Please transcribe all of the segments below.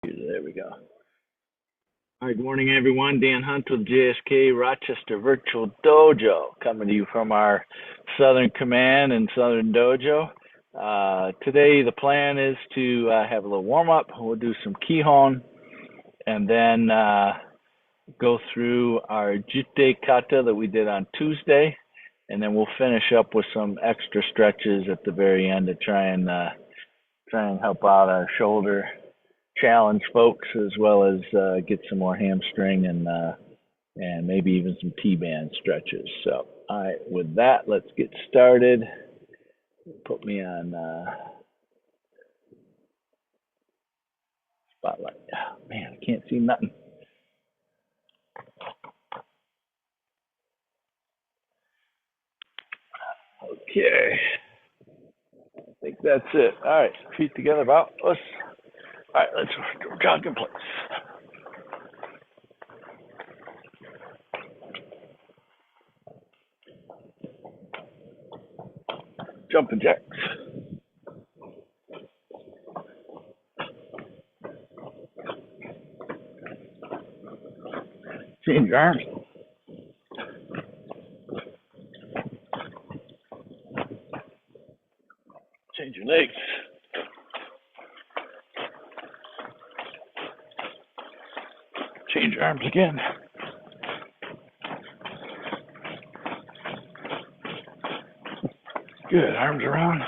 There we go. All right, good morning, everyone. Dan Hunt with JSKA Rochester Virtual Dojo, coming to you from our Southern Command and Southern Dojo. Today, the plan is to have a little warm up. We'll do some Kihon and then go through our Jitte Kata that we did on Tuesday, and then we'll finish up with some extra stretches at the very end to try and help out our shoulder challenge folks, as well as get some more hamstring and maybe even some T-band stretches. So, all right, with that, let's get started. Put me on spotlight. Oh, man, I can't see nothing. Okay, I think that's it. All right, feet together about us. All right, let's jog in place. Jumping jacks. Change your arms. Change your legs. Change your arms again. Good, arms around.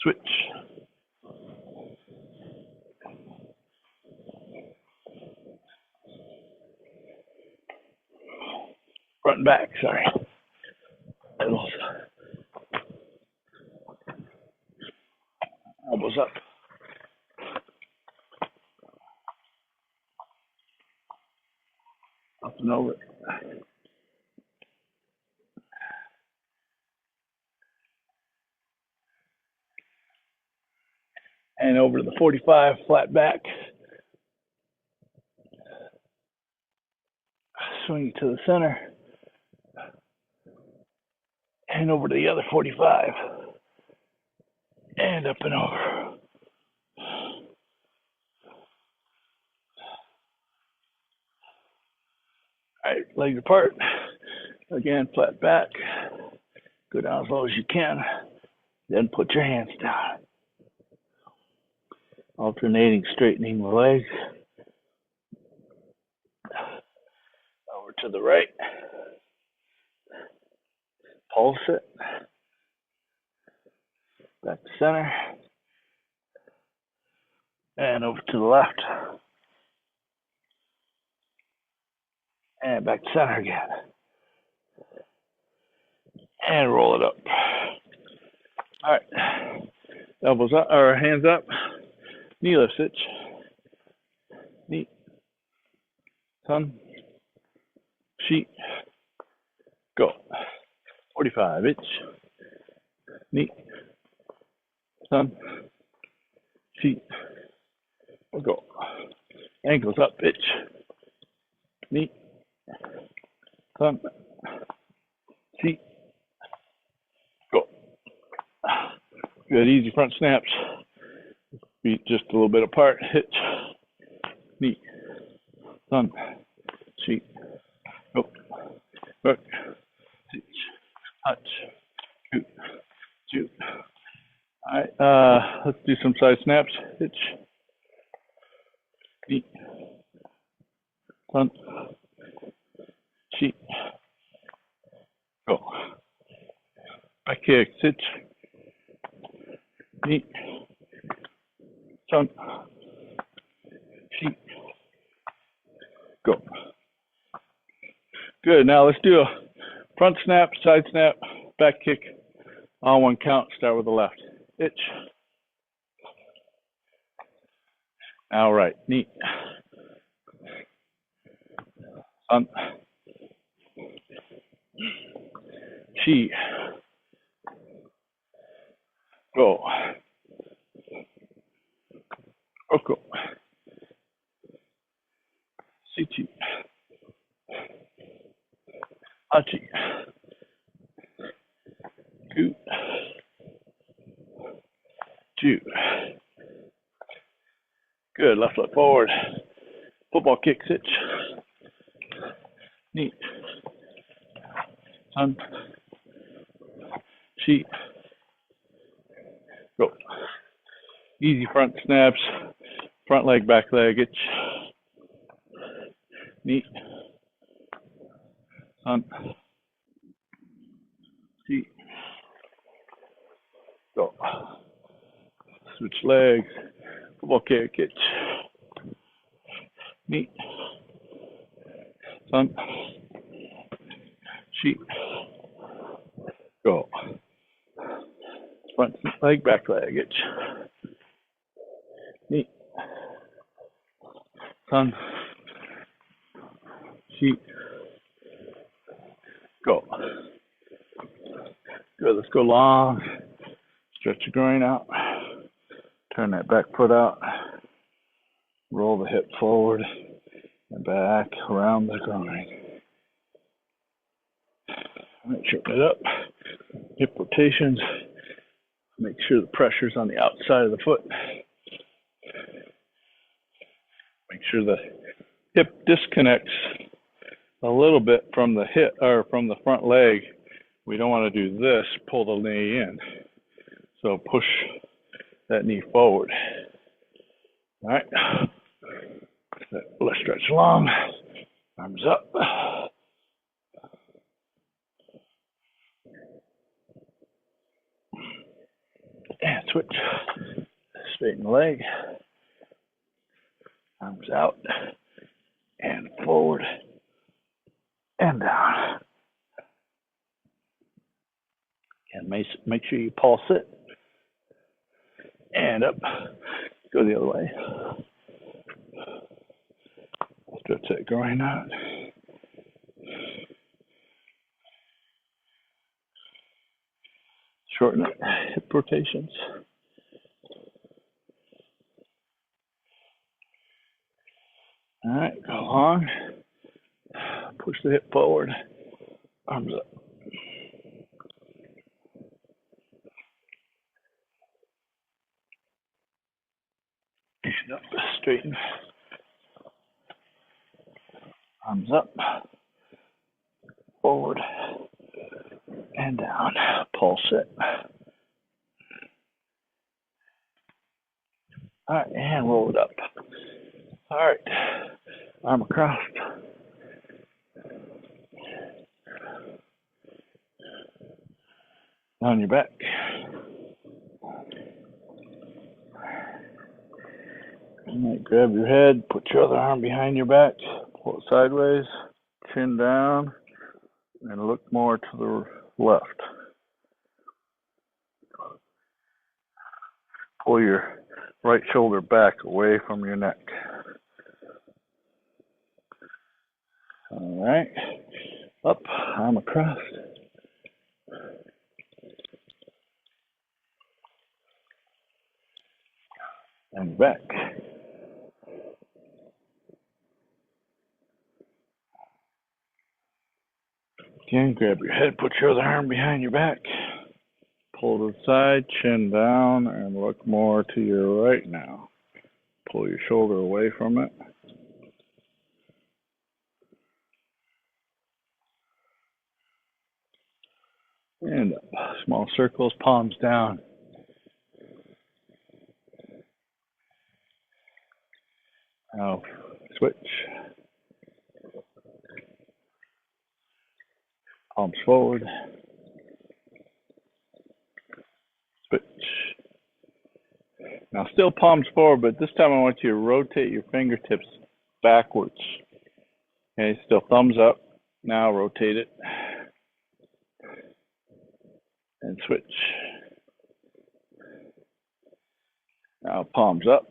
Switch. Front and back, sorry. Elbows up. Up and over. And over to the 45, flat back. Swing to the center. And over to the other 45. And up and over. All right, legs apart. Again, flat back. Go down as low as you can. Then put your hands down. Alternating, straightening the legs. Over to the right. Pulse it. Back to center. And over to the left. And back to center again. And roll it up. All right. Elbows up, or hands up. Knee lift stitch. Knee. Sun. Sheet. Go. 45. Itch. Knee. Sun. Sheet. Go. Ankles up. Itch. Knee. Sun. Sheet. Go. Good. Easy front snaps. Feet just a little bit apart. Hitch. Knee. Sun. Sheet. Go. Work. Hitch. Touch. Shoot. Shoot. All right. Let's do some side snaps. Hitch. Knee. Sun. Sheet. Go. Back kick. Hitch. Knee. Sun. Sheet. Go. Good. Now let's do a front snap, side snap, back kick, on one count. Start with the left. Itch. Now right. Knee. Sun. Chi. Go. Oko. Sichi. Hachi. 2. shoot. Good, left foot forward. Football kick, hitch. Neat. Sun. Sheet. Go. Easy front snaps. Front leg, back leg, hitch. Neat. Sun. Sheet. Go. Switch legs. Football kick, hitch. Neat. Sun. Sheet. Go. Front leg, back leg, hitch. Neat. Sun. Sheet. Go. Good, let's go long. Stretch the groin out. Turn that back foot out. Roll the hip forward and back around the groin. Make sure it up. Hip rotations. Make sure the pressure's on the outside of the foot. Make sure the hip disconnects a little bit from the hip or from the front leg. We don't want to do this, pull the knee in. So push that knee forward. All right. Let's stretch long. Arms up. And switch. Straighten the leg. Arms out. And forward. And down. And make sure you pulse it. And up. Go the other way. Stretch that groin out. Shorten it. Hip rotations. All right, go long. Push the hip forward. Arms up. And up. Straighten. Arms up. Forward. And down. Pulse it. All right, and roll it up. All right, arm across. On your back. Right, grab your head, put your other arm behind your back, pull it sideways, chin down, and look more to the left. Pull your right shoulder back away from your neck. All right, up, arm across. And back. Again, grab your head, put your other arm behind your back. Pull to the side, chin down, and look more to your right now. Pull your shoulder away from it. And up. Small circles, palms down. Now switch. Palms forward. Switch. Now still palms forward, but this time I want you to rotate your fingertips backwards. Okay, still thumbs up. Now rotate it. And switch. Now palms up.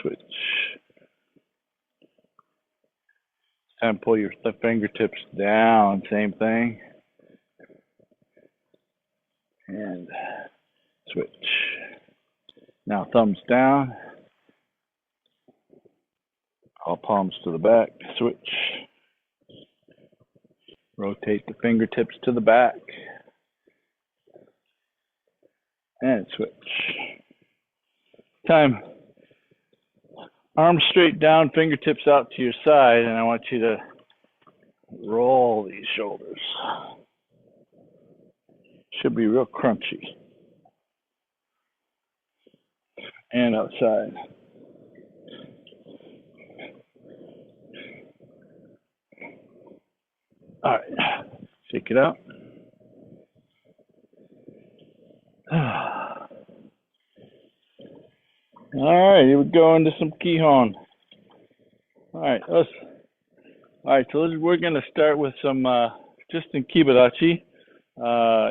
Switch. Time to pull your fingertips down, same thing. And switch. Now thumbs down. All palms to the back. Switch. Rotate the fingertips to the back. And switch. Time. Arms straight down, fingertips out to your side, and I want you to roll these shoulders. Should be real crunchy. And outside. All right, shake it out. All right, here we go into some Kihon. All right, so we're going to start with some just in Kibadachi,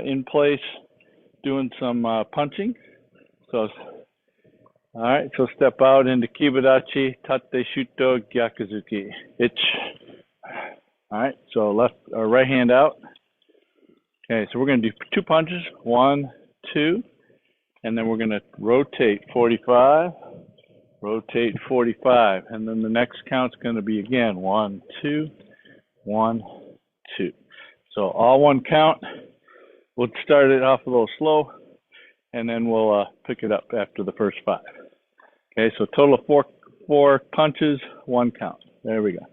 in place, doing some punching. So, all right, so step out into Kibadachi, tate shuto gyakuzuki. All right, so left or right hand out. Okay, so we're going to do 2 punches, 1, 2, and then we're going to rotate 45, rotate 45, and then the next count's going to be again 1, 2, 1, 2. So all one count. We'll start it off a little slow, and then we'll pick it up after the first 5. Okay, so total of 4 punches, 1 count. There we go.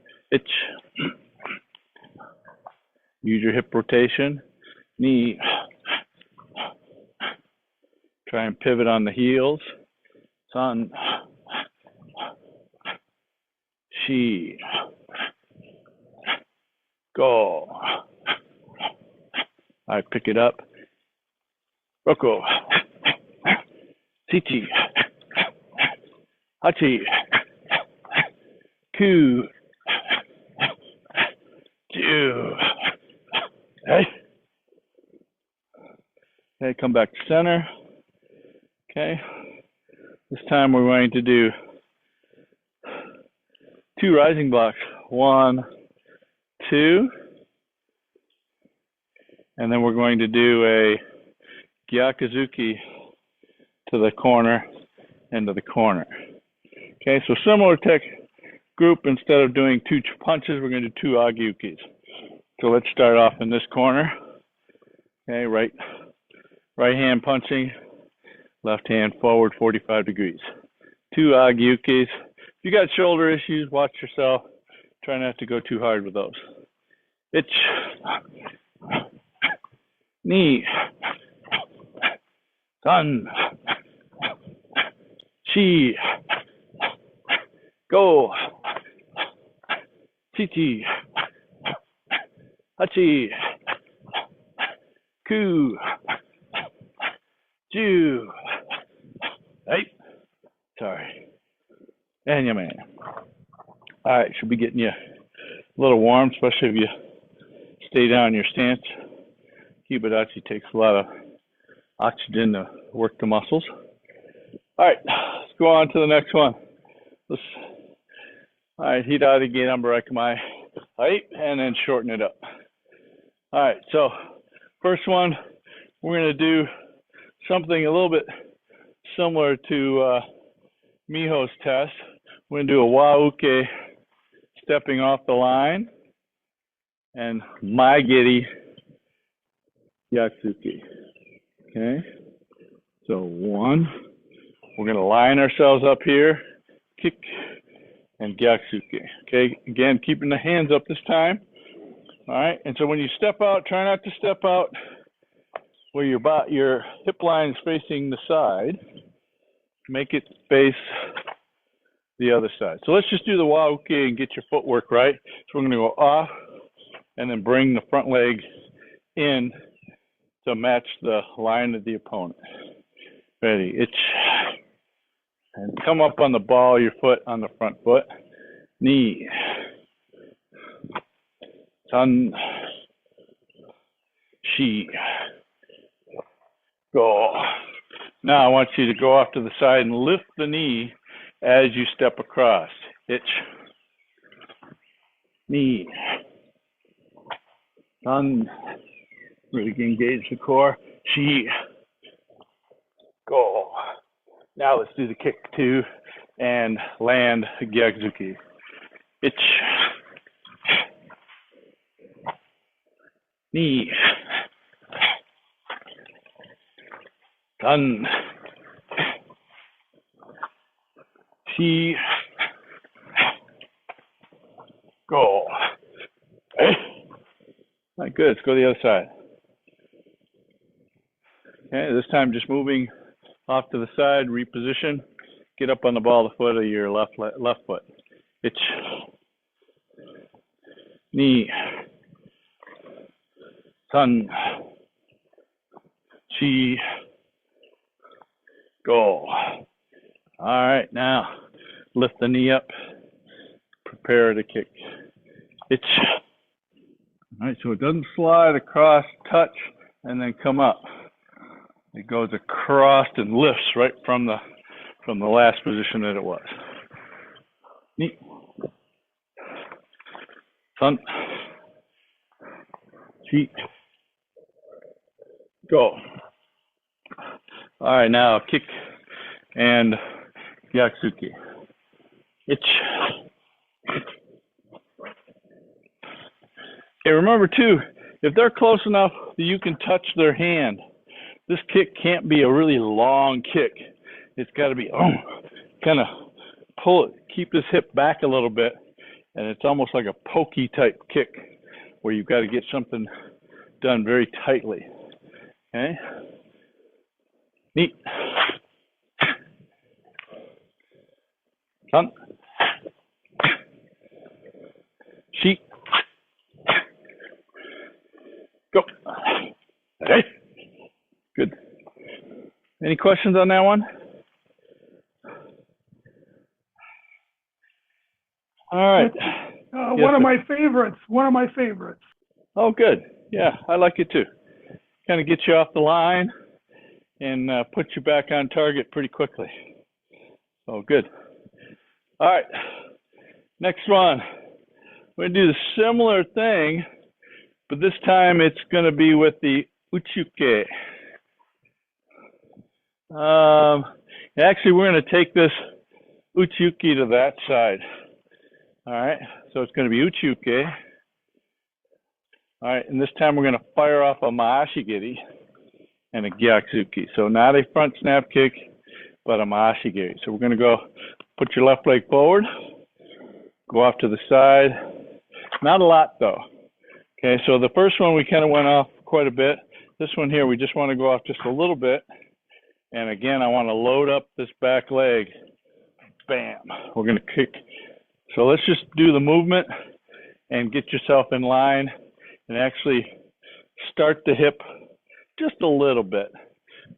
Use your hip rotation. Knee. Try and pivot on the heels. Sun. Shi. Go. All right, pick it up. Roko. Tichi. Hachi. Ku. Ju. Okay. Okay, come back to center. Okay. This time we're going to do 2 rising blocks. 1, 2. And then we're going to do a gyakuzuki to the corner and to the corner. Okay, so similar tech group, instead of doing 2 punches, we're going to do 2 agyukis. So let's start off in this corner. Okay, right hand punching, left hand forward 45 degrees. 2 agyukis. If you got shoulder issues, watch yourself. Try not to go too hard with those. Knee. Sun. Chi. Go. Chichi. Hachi. Ku. Ju. Right. Sorry. And your man. All right, should be getting you a little warm, especially if you stay down in your stance. Kibadachi takes a lot of oxygen to work the muscles. All right, let's go on to the next one. All right, Hidari Gedanbarakamai. Right, and then shorten it up. All right, so first one, we're going to do something a little bit similar to Miho's test. We're going to do a wa-uke, stepping off the line, and maigiri Yatsuki. Okay, so 1, we're going to line ourselves up here, kick, and gyaksuke. Okay, again, keeping the hands up this time. All right, and so when you step out, try not to step out where your hip line is facing the side. Make it face the other side. So let's just do the wa-uke and get your footwork right. So we're going to go off and then bring the front leg in to match the line of the opponent. Ready, and come up on the ball of your foot on the front foot. Knee. Sun. Shi. Go. Now I want you to go off to the side and lift the knee as you step across. Knee. Sun. Really engage the core. Shi. Go. Now let's do the kick 2 and land Gyakuzuki. Knee. Done. She. Go. All right, good. Let's go to the other side. Okay, this time just moving off to the side, reposition. Get up on the ball of the foot of your left foot. Itch. Knee. Sun. Chi. Go. All right, now lift the knee up. Prepare to kick. Itch. All right, so it doesn't slide across, touch, and then come up. It goes across and lifts right from the last position that it was. Knee. Sun. Chi. Go. All right, now kick and Yakusuki. Itch. Okay, remember too, if they're close enough that you can touch their hand, this kick can't be a really long kick. It's got to be kind of pull it, keep this hip back a little bit, and it's almost like a pokey type kick where you've got to get something done very tightly. Okay? Neat. Sun. Sheet. Go. Okay. Good. Any questions on that one? All right. Yes, one of my favorites. One of my favorites. Oh, good. Yeah, I like it too. Kind of gets you off the line and puts you back on target pretty quickly. Oh, good. All right. Next one. We're going to do the similar thing, but this time it's going to be with the uchuke. Actually, we're going to take this uchuke to that side. All right. So it's going to be uchuke. All right. And this time we're going to fire off a maashigiri and a gyakusuki. So not a front snap kick, but a maashigiri. So we're going to go put your left leg forward, go off to the side. Not a lot though. Okay, so the first one we kind of went off quite a bit. This one here, we just want to go off just a little bit. And again, I want to load up this back leg. Bam. We're going to kick. So let's just do the movement and get yourself in line and actually start the hip just a little bit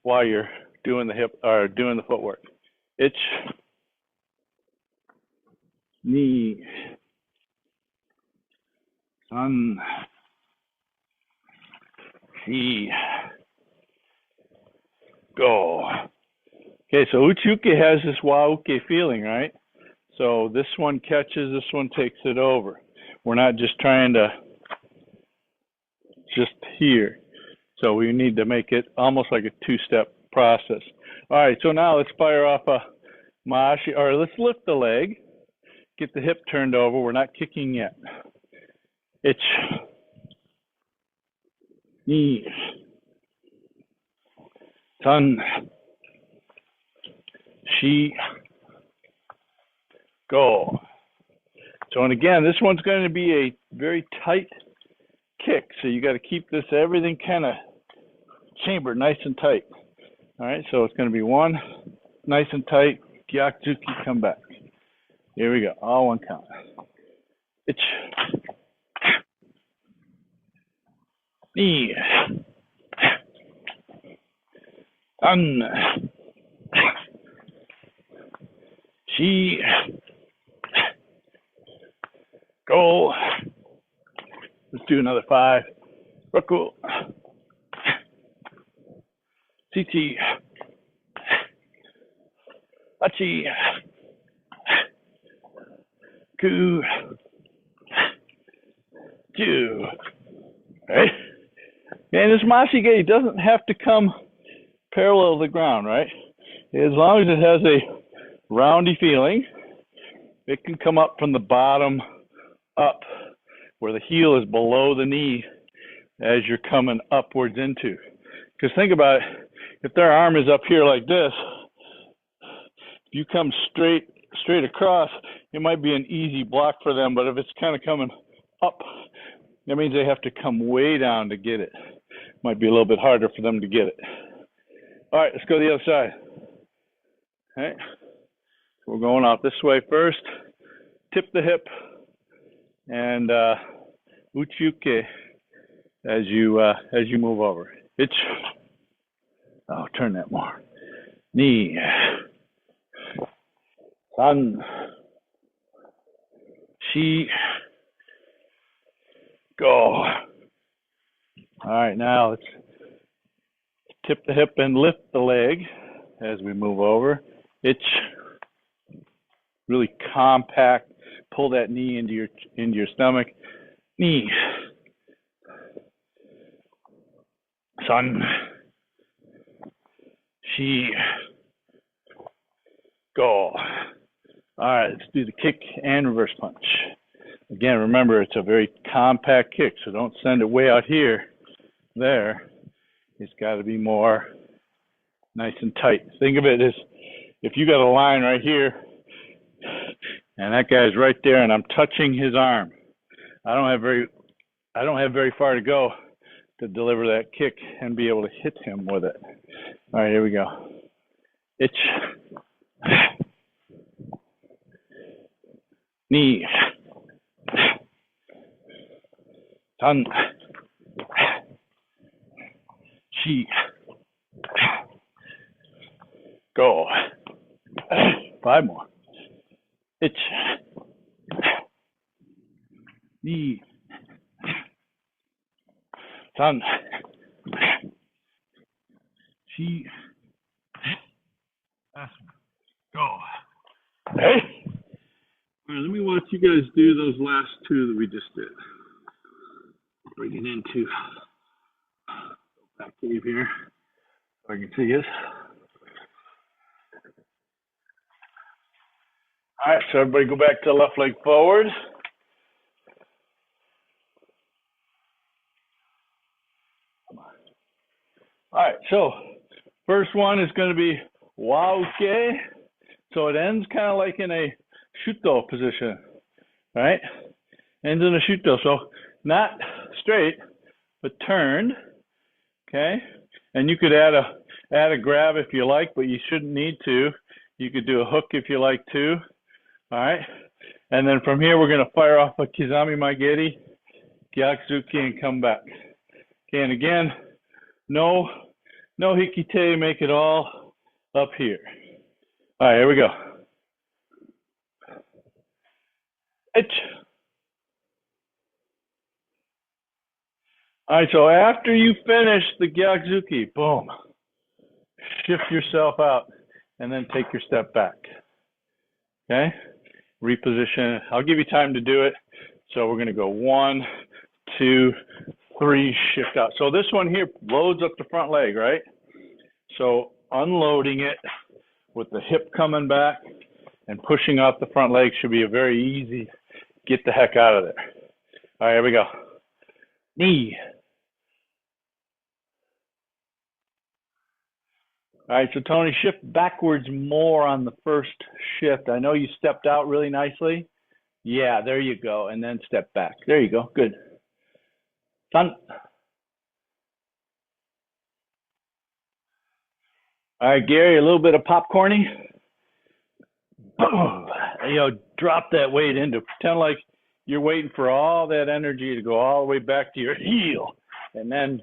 while you're doing the hip or doing the footwork. Itch. Knee. Sun. Chi. Go. Okay, so uchuke has this wauke feeling, right? So this one catches, this one takes it over. We're not just trying to just here. So we need to make it almost like a two-step process. All right, so now let's fire off a maashi, or let's lift the leg, get the hip turned over. We're not kicking yet. Itch. Knee. Sun. Chi. Go. So, and again, this one's going to be a very tight kick. So you got to keep this, everything kind of chambered nice and tight. All right, so it's going to be one, nice and tight, gyakusuki, come back. Here we go, all one count. Itch. Knee. Sun. Chi. Go. Let's do another 5. Roku. Chichi. Achi. Ku. Ju. Right? And this maashigiri doesn't have to come parallel to the ground, right? As long as it has a roundy feeling, it can come up from the bottom up where the heel is below the knee as you're coming upwards into. Because think about it, if their arm is up here like this, if you come straight across, it might be an easy block for them. But if it's kind of coming up, that means they have to come way down to get it. Might be a little bit harder for them to get it. All right, let's go to the other side. Okay, we're going out this way first. Tip the hip and uchiuke as you move over. Turn that more. Knee. San. Shi. Go. All right, now let's tip the hip and lift the leg as we move over. It's really compact. Pull that knee into your stomach. Knee. San. Shi. Go. All right, let's do the kick and reverse punch. Again, remember, it's a very compact kick, so don't send it way out here. There. It's got to be more nice and tight. Think of it as if you got a line right here, and that guy's right there, and I'm touching his arm. I don't have very far to go to deliver that kick and be able to hit him with it. All right, here we go. Itch. Knee. Tan. Shi. Go. 5 more. Itch. Knee. Tan. Shi. Go. Hey. All right, let me watch you guys do those last 2 that we just did. Bring it into back cave here, so I can see it. All right, so everybody go back to left leg forward. All right, so first one is going to be wauke. So it ends kind of like in a shuto position, right? Ends in a shuto, so not straight, but turned, okay? And you could add a grab if you like, but you shouldn't need to. You could do a hook if you like to, all right? And then from here, we're going to fire off a Kizami Maigeri, Gyakuzuki, and come back. Okay, and again, no hikite, make it all up here. All right, here we go. Itch. All right, so after you finish the Gyakuzuki, boom, shift yourself out and then take your step back. Okay, reposition. I'll give you time to do it. So we're going to go 1, 2, 3, shift out. So this one here loads up the front leg, right? So unloading it with the hip coming back and pushing out the front leg should be a very easy get the heck out of there. All right, here we go. Knee. All right, so Tony, shift backwards more on the first shift. I know you stepped out really nicely. Yeah, there you go. And then step back. There you go. Good. Done. All right, Gary, a little bit of popcorny. Drop that weight into, pretend like you're waiting for all that energy to go all the way back to your heel, and then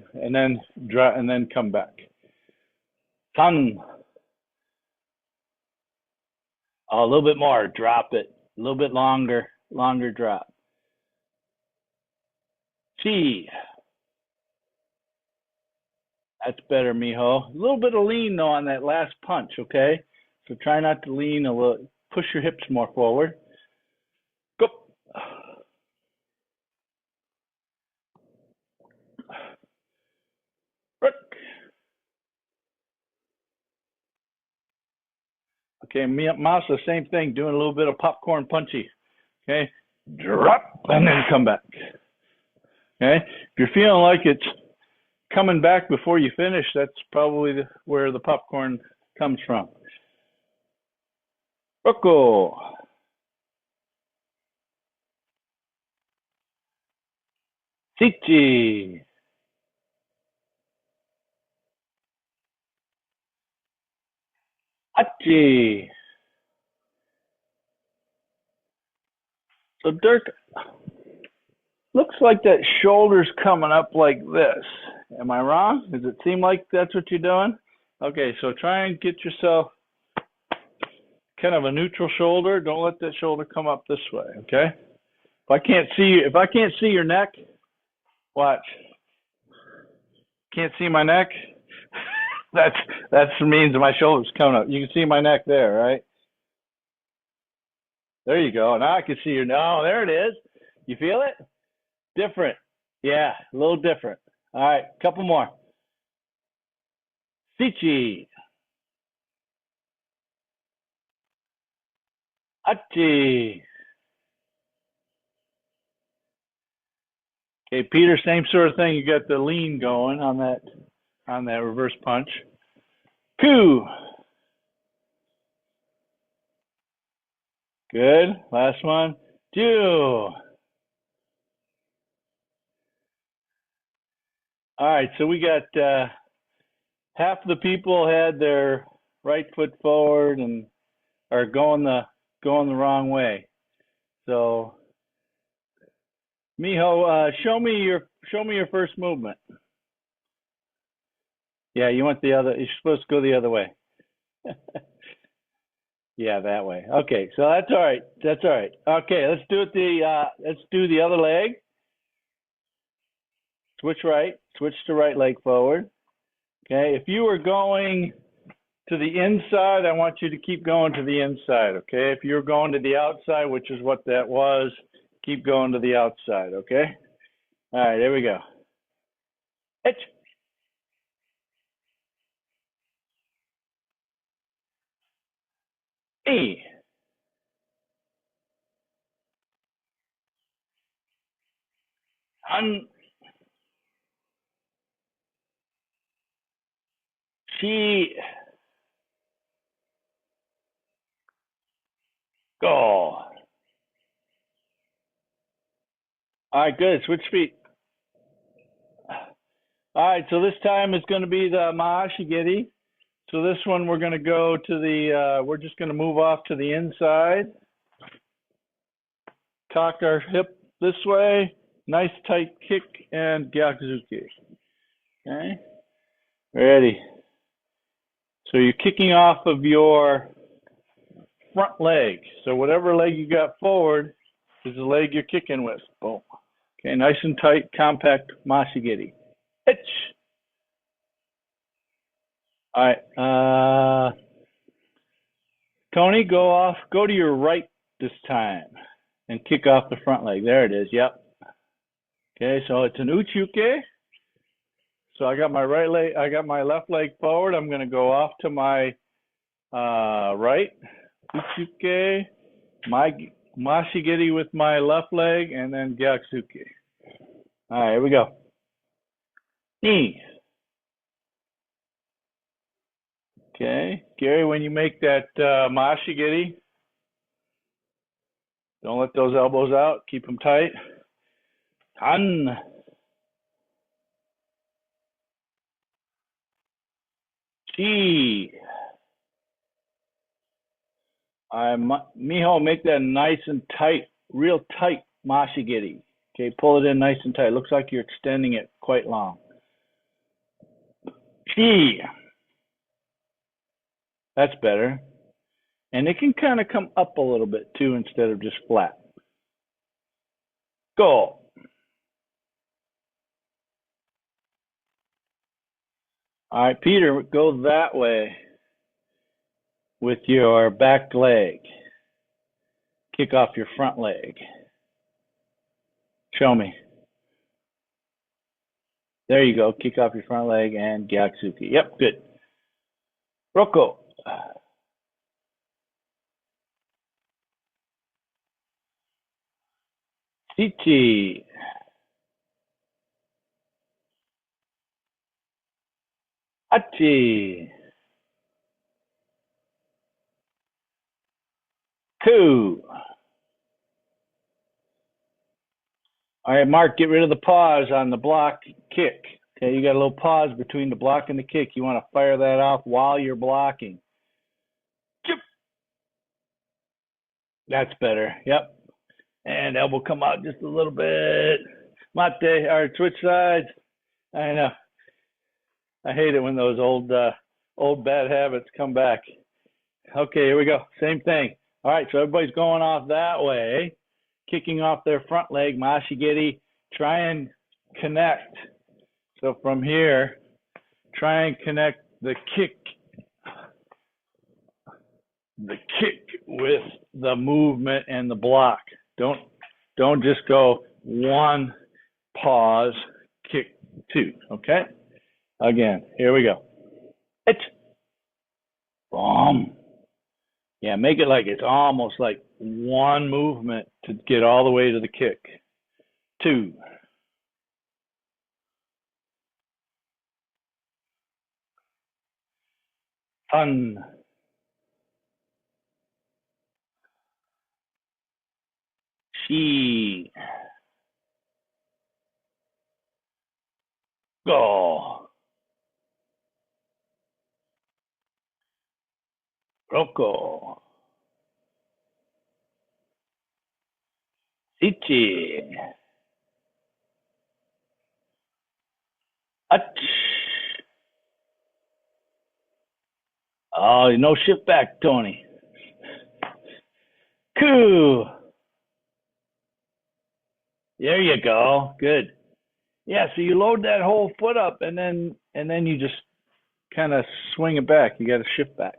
come back. Sun. A little bit more. Drop it. A little bit longer drop. Chi. That's better, mijo. A little bit of lean though on that last punch, okay? So try not to lean a little. Push your hips more forward. Go. Okay, mouse, the same thing, doing a little bit of popcorn punchy. Okay, drop and then come back. Okay, if you're feeling like it's coming back before you finish, that's probably where the popcorn comes from. Rocco. Sichi. Hachi. So Dirk, looks like that shoulder's coming up like this. Am I wrong? Does it seem like that's what you're doing? Okay, so try and get yourself kind of a neutral shoulder. Don't let that shoulder come up this way, okay? If I can't see your neck, watch. Can't see my neck? That's means my shoulder's coming up. You can see my neck there, right? There you go. Now I can see your. Oh, there it is. You feel it? Different. Yeah, a little different. All right, couple more. Sichi. Hachi. Okay, Peter, same sort of thing. You got the lean going on that reverse punch. Two. Good. Last one. Two. All right, so we got half the people had their right foot forward and are going the wrong way. So, Miho, show me your first movement. Yeah, you went the other. You're supposed to go the other way. Yeah, that way. Okay, so that's all right. That's all right. Okay, let's do the other leg. Switch right. Switch to right leg forward. Okay, if you were going to the inside, I want you to keep going to the inside, okay? If you're going to the outside, which is what that was, keep going to the outside, okay? All right, here we go. Hitch. E. Un. She. Go. All right, good. Switch feet. All right, so this time it's going to be the Mahashigiri. So this one we're going to go to we're just going to move off to the inside. Cock our hip this way. Nice tight kick and Gyakuzuki. Okay, ready. So you're kicking off of your front leg. So whatever leg you got forward is the leg you're kicking with. Boom. Okay, nice and tight, compact Mashigiri. Hitch. All right. Tony, go to your right this time and kick off the front leg. There it is. Yep. Okay, so it's an uchuke. So I got my left leg forward. I'm going to go off to my right. Uchuke, my Mashigiri with my left leg, and then Gyaksuke. All right, here we go. Knee. Okay, Gary, when you make that Mashigiri, don't let those elbows out. Keep them tight. Han. Chi. Miho, make that nice and tight, real tight Mashigiri. Okay, pull it in nice and tight. Looks like you're extending it quite long. Chi. That's better. And it can kind of come up a little bit too instead of just flat. Go. All right, Peter, go that way with your back leg. Kick off your front leg. Show me. There you go. Kick off your front leg and Gyaksuki. Yep, good. Roko. Ichi. Achi. Ku. All right, Mark, get rid of the pause on the block kick. Okay, you got a little pause between the block and the kick. You want to fire that off while you're blocking. Chip. That's better. Yep. And elbow come out just a little bit. Mate. All right, switch sides. I know. I hate it when those old bad habits come back. Okay, here we go. Same thing. All right, so everybody's going off that way, kicking off their front leg, Mashigiri. Try and connect. So from here, try and connect the kick with the movement and the block. Don't just go one, pause, kick, two. Okay? Again, here we go. It's boom. Yeah, make it like it's almost like one movement to get all the way to the kick. Two. Fun. She. Go. Roko. Ichi. Ach. Oh, no shift back, Tony. Coo. There you go. Good. Yeah, so you load that whole foot up and then you just kind of swing it back. You got to shift back.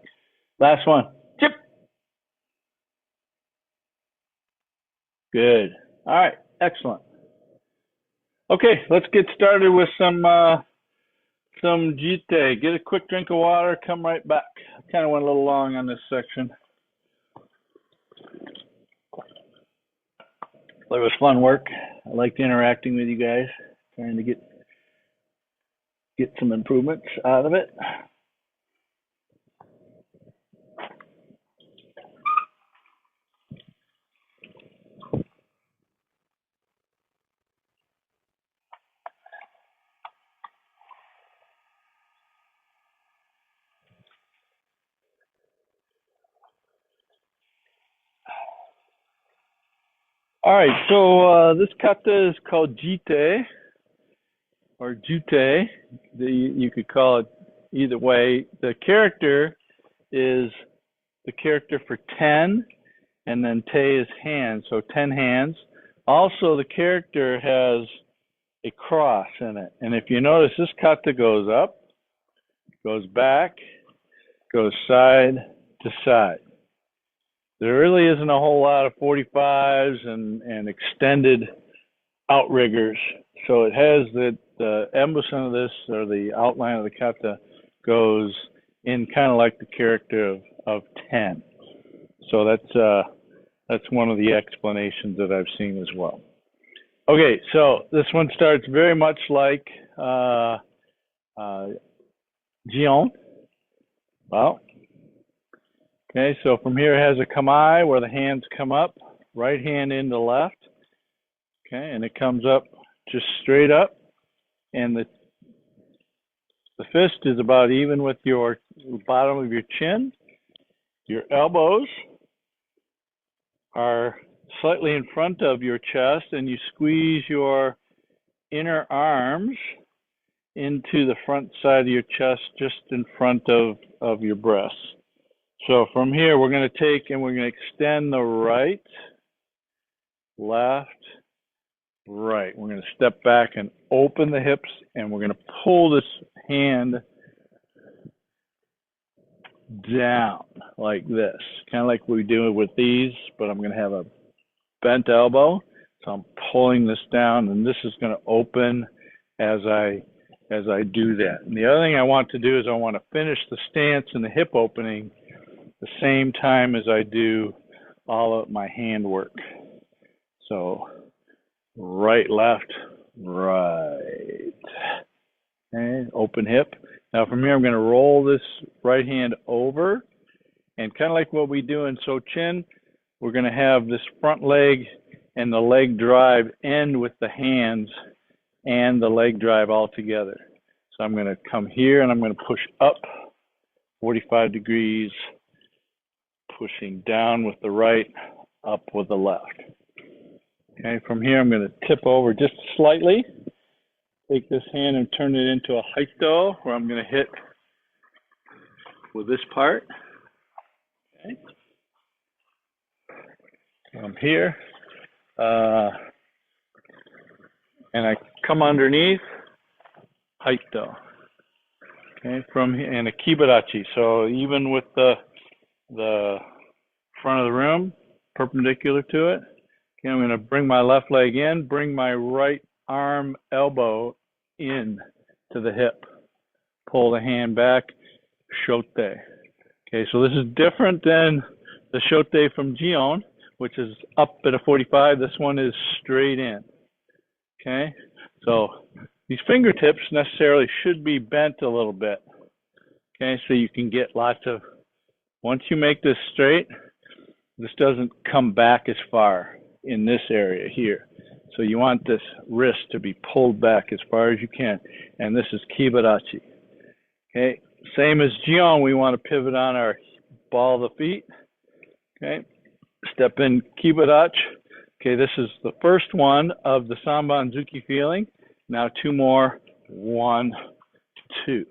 Last one. Chip. Good. All right. Excellent. Okay, let's get started with some jitte. Get a quick drink of water. Come right back. I kind of went a little long on this section. But it was fun work. I liked interacting with you guys, trying to get some improvements out of it. All right, so this kata is called jitte or jute. You could call it either way. The character is the character for 10, and then te is hand, so 10 hands. Also, the character has a cross in it. And if you notice, this kata goes up, goes back, goes side to side. There really isn't a whole lot of 45s and extended outriggers. So it has the emblem of this, or the outline of the kata, goes in kind of like the character of 10. So that's one of the explanations that I've seen as well. Okay, so this one starts very much like Jion. Well, okay, so from here it has a kamae where the hands come up, right hand into left. Okay, and it comes up just straight up, and the fist is about even with your bottom of your chin. Your elbows are slightly in front of your chest, and you squeeze your inner arms into the front side of your chest, just in front of your breasts. So from here, we're going to take and we're going to extend the right, left, right. We're going to step back and open the hips, and we're going to pull this hand down like this, kind of like we do with these, but I'm going to have a bent elbow. So I'm pulling this down, and this is going to open as I do that. And the other thing I want to do is I want to finish the stance and the hip opening the same time as I do all of my hand work. So right, left, right. Okay, open hip. Now from here, I'm going to roll this right hand over, and kind of like what we do in So-Chin, we're going to have this front leg and the leg drive end with the hands and the leg drive all together. So I'm going to come here and I'm going to push up 45 degrees, pushing down with the right, up with the left. Okay, from here I'm going to tip over just slightly, take this hand and turn it into a haito, where I'm going to hit with this part. Okay. I'm here, and I come underneath, haito. Okay, from here, and a kibarachi. So even with the front of the room perpendicular to it, okay, I'm going to bring my left leg in, bring my right arm, elbow in to the hip, pull the hand back, shote. Okay, so this is different than the shote from Jion, which is up at a 45. This one is straight in. Okay, so these fingertips necessarily should be bent a little bit. Okay, so you can get lots of, once you make this straight, this doesn't come back as far in this area here. So you want this wrist to be pulled back as far as you can. And this is kibarachi. Okay, same as Jion, we want to pivot on our ball of the feet. Okay, step in kibarachi. Okay, this is the first one of the Sanbanzuki feeling. Now two more, 1, 2.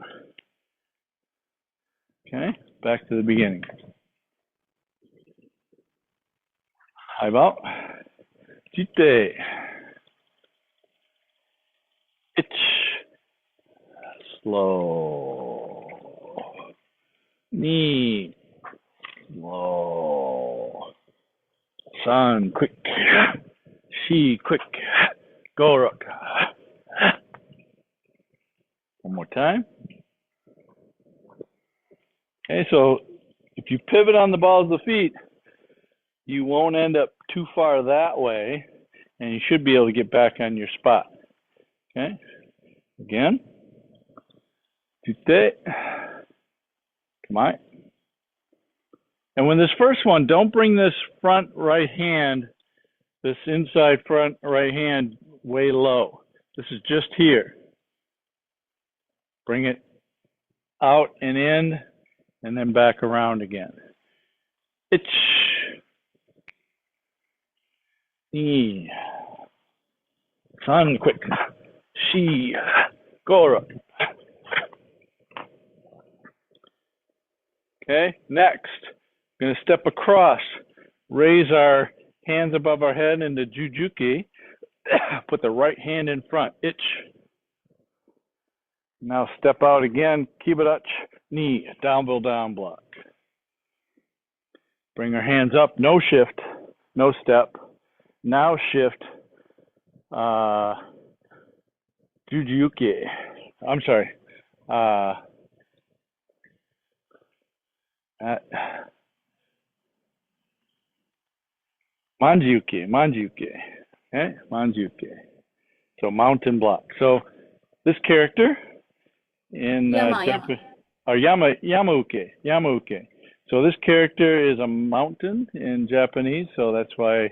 Okay, back to the beginning. High bow, jitte, ich, slow, ni, slow, san, quick, shi, quick, gorok. One more time. Okay, so if you pivot on the balls of the feet, you won't end up too far that way, and you should be able to get back on your spot. Okay, again, jitte, come on. And when this first one, don't bring this front right hand, this inside front right hand way low. This is just here. Bring it out and in, and then back around again. Ich, ni, san, quick, shi, gora. Okay, next, we're going to step across, raise our hands above our head into jujuki, put the right hand in front, ich. Now step out again, kibarachi, knee, down block. Bring our hands up, no shift, no step. Now shift, jujuki. I'm sorry. Manjuki. Okay, manjuki. So mountain block. So this character in Japanese, or Yamauke. So this character is a mountain in Japanese, so that's why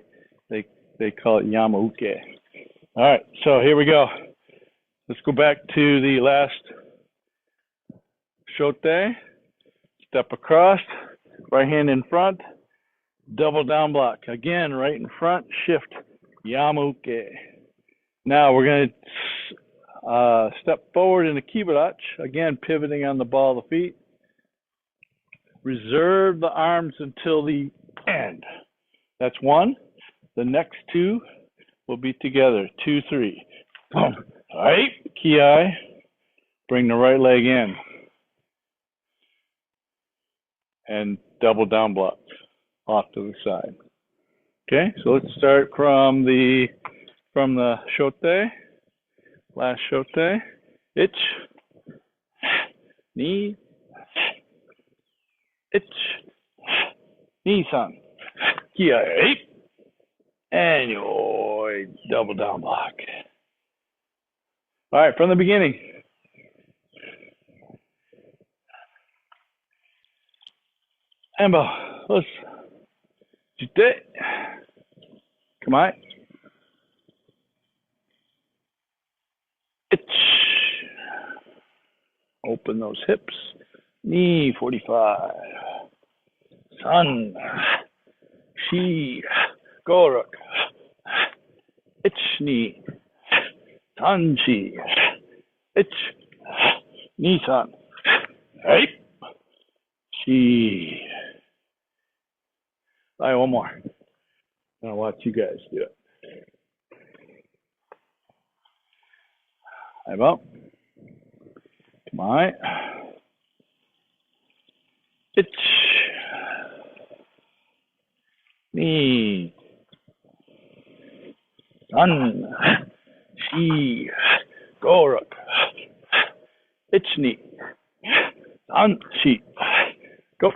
they call it Yamauke. All right, so here we go. Let's go back to the last shote. Step across, right hand in front, double down block. Again, right in front, shift, Yamauke. Now we're going to step forward into kibarachi, again pivoting on the ball of the feet. Reserve the arms until the end. That's one. The next two will be together. 2, 3. Boom. All right. Ki. Bring the right leg in. And double down block off to the side. Okay. So let's start from the shote. Last shote. Ich. Ni. Ich. Ni-san. Ki. And your double down block. All right, from the beginning. Ambo, let's jitte. Come on. Itch. Open those hips. Knee 45. Sun. Shi. Goruk. Itch knee. Tan chi. Itch. Knee san. Hey. Shi. All right, one more. I'm gonna watch you guys do it. How about? Come on. Itch. Knee. Sun. Shi. Goruk. Itch knee. San. Shi. Go.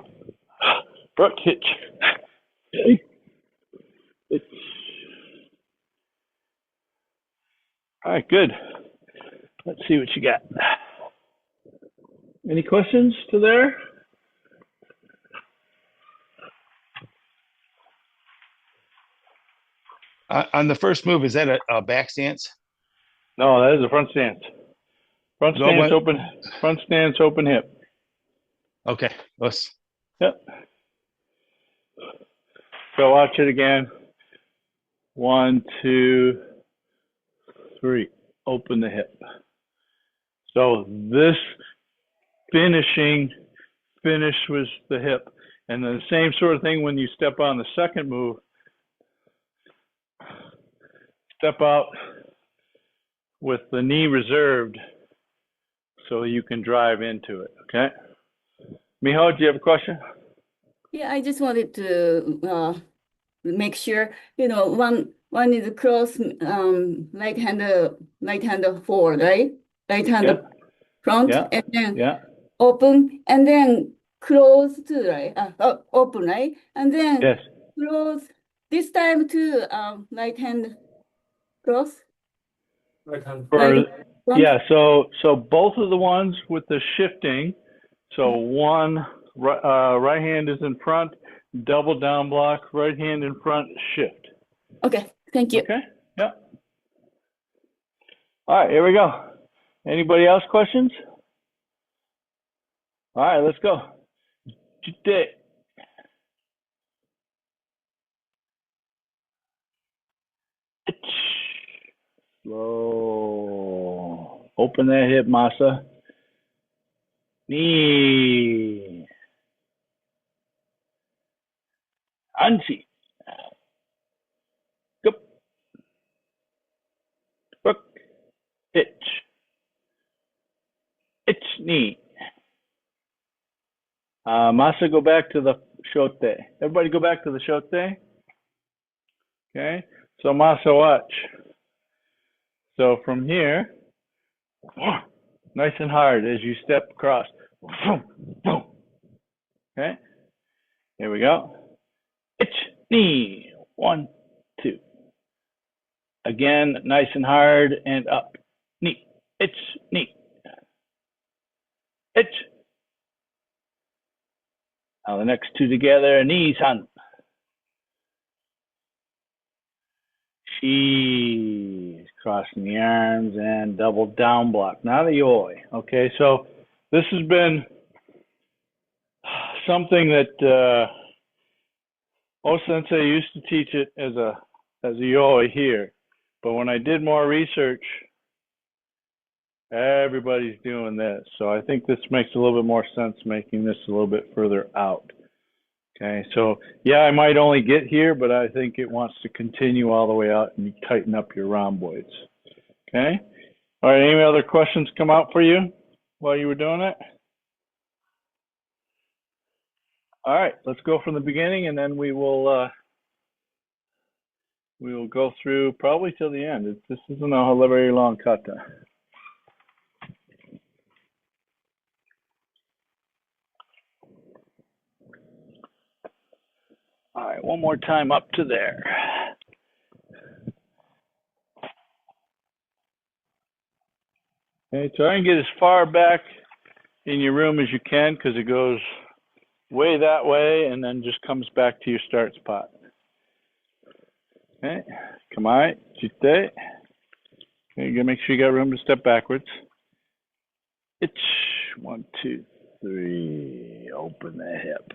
Brook hitch. Itch. All right, good. Let's see what you got. Any questions to there? On the first move, is that a back stance? No, that is a front stance. Front stance, open. Front stance, open hip. Okay, let's. Yep. So watch it again. 1, 2, 3. Open the hip. So this finish was the hip. And then the same sort of thing when you step on the second move. Step out with the knee reserved so you can drive into it, okay? Miho, do you have a question? Yeah, I just wanted to make sure, one is cross, right hand forward, right? Right hand front, and then open, and then close too, right? Open, right? And then close. This time too, right hand cross. Right hand. Yeah, so both of the ones with the shifting. So one right hand is in front, double down block, right hand in front, shift. Okay, thank you. Okay, yeah. All right, here we go. Anybody else questions? All right, let's go. Jitte. Slow. Open that hip, Masa. Knee. Anchi. Go. Hook. Itch. Itch knee. Masa, go back to the shote. Everybody go back to the shote. Okay. So Masa, watch. So from here, nice and hard as you step across. Okay. Here we go. Itch knee. 1, 2. Again, nice and hard and up. Knee. Itch knee. Itch. Now the next two together. Knees on. She's crossing the arms and double down block. Now the yoi. Okay, so this has been something that O-sensei used to teach it as a yoi here. But when I did more research, everybody's doing this. So I think this makes a little bit more sense making this a little bit further out. Okay, so yeah, I might only get here, but I think it wants to continue all the way out and you tighten up your rhomboids. Okay, all right, any other questions come out for you while you were doing it? All right, let's go from the beginning and then we will go through probably till the end. This isn't a very long kata. All right, one more time up to there. Okay, try and get as far back in your room as you can because it goes way that way, and then just comes back to your start spot. Okay, Kihon, Jitte. Okay, you gotta make sure you got room to step backwards. Itch, 1, 2, 3, open the hip.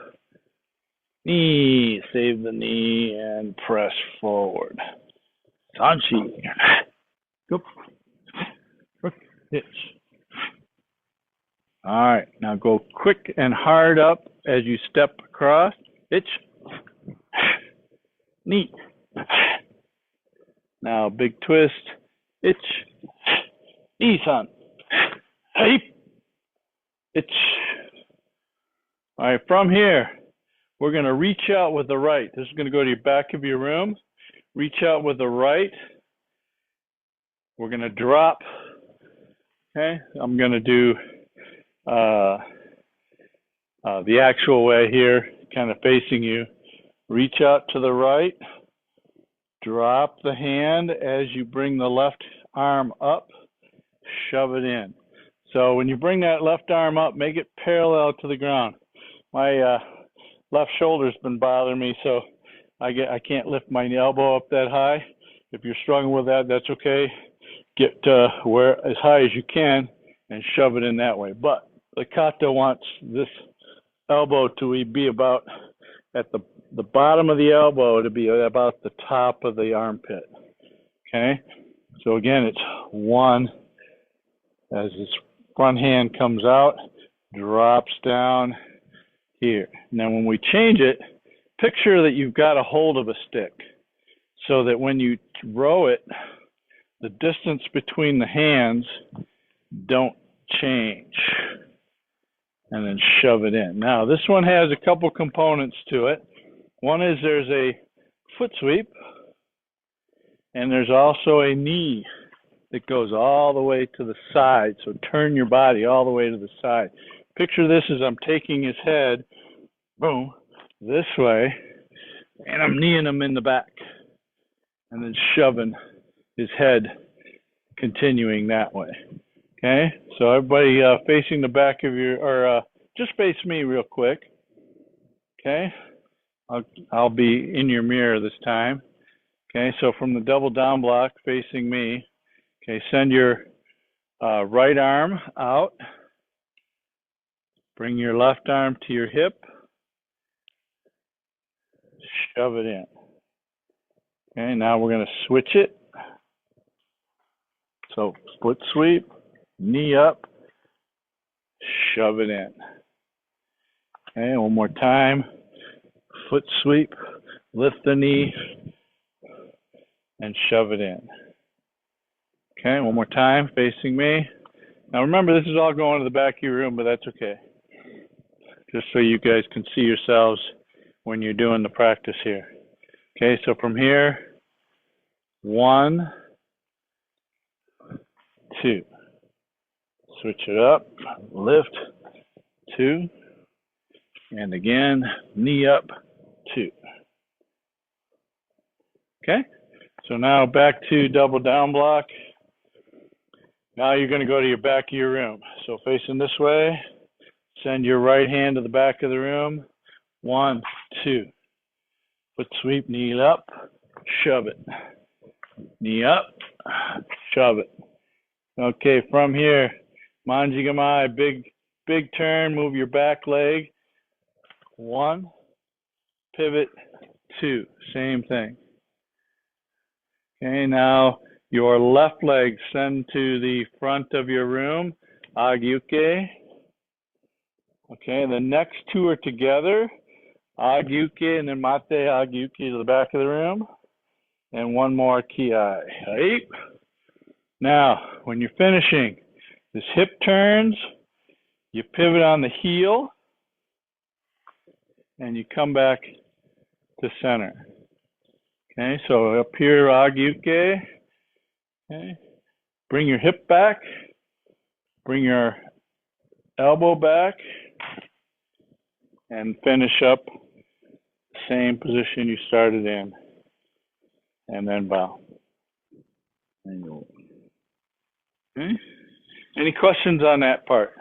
Knee, save the knee and press forward. Sanchi. Go. Hitch. All right, now go quick and hard up as you step across. Hitch. Knee. Now big twist. Hitch. Knee, son. Hey. Hitch. All right, from here, we're going to reach out with the right. This is going to go to your back of your room. Reach out with the right. We're going to drop. Okay, I'm going to do the actual way here, kind of facing you. Reach out to the right. Drop the hand as you bring the left arm up. Shove it in. So when you bring that left arm up, make it parallel to the ground. My left shoulder's been bothering me, so I can't lift my elbow up that high. If you're struggling with that, that's okay. Get where as high as you can and shove it in that way. But the kata wants this elbow to be about at the bottom of the elbow to be about the top of the armpit. Okay? So again, it's 1 as this front hand comes out, drops down here. Now when we change it, picture that you've got a hold of a stick so that when you row it, the distance between the hands don't change. And then shove it in. Now this one has a couple components to it. One is there's a foot sweep, and there's also a knee that goes all the way to the side. So turn your body all the way to the side. Picture this as I'm taking his head, boom, this way, and I'm kneeing him in the back, and then shoving his head, continuing that way. Okay, so everybody facing the back of your, or just face me real quick. Okay, I'll be in your mirror this time. Okay, so from the double down block facing me, okay, send your right arm out. Bring your left arm to your hip. Shove it in. Okay, now we're going to switch it. So foot sweep, knee up, shove it in. Okay, one more time. Foot sweep, lift the knee, and shove it in. Okay, one more time, facing me. Now remember, this is all going to the back of your room, but that's okay. Just so you guys can see yourselves when you're doing the practice here. Okay, so from here, 1, 2. Switch it up, lift, 2. And again, knee up, 2. Okay, so now back to double down block. Now you're going to go to your back of your room. So facing this way, send your right hand to the back of the room. 1, 2. Foot sweep, knee up, shove it. Knee up, shove it. Okay, from here, manji gamai, big turn, move your back leg. 1, pivot, 2, same thing. Okay, now your left leg send to the front of your room, agyuke. Okay, the next 2 are together, agyuke and then mate agyuke to the back of the room. And one more ki. Right? Now, when you're finishing, this hip turns, you pivot on the heel, and you come back to center. Okay, so up here, agyuke. Okay, bring your hip back, bring your elbow back, and finish up the same position you started in, and then bow. Okay. Any questions on that part?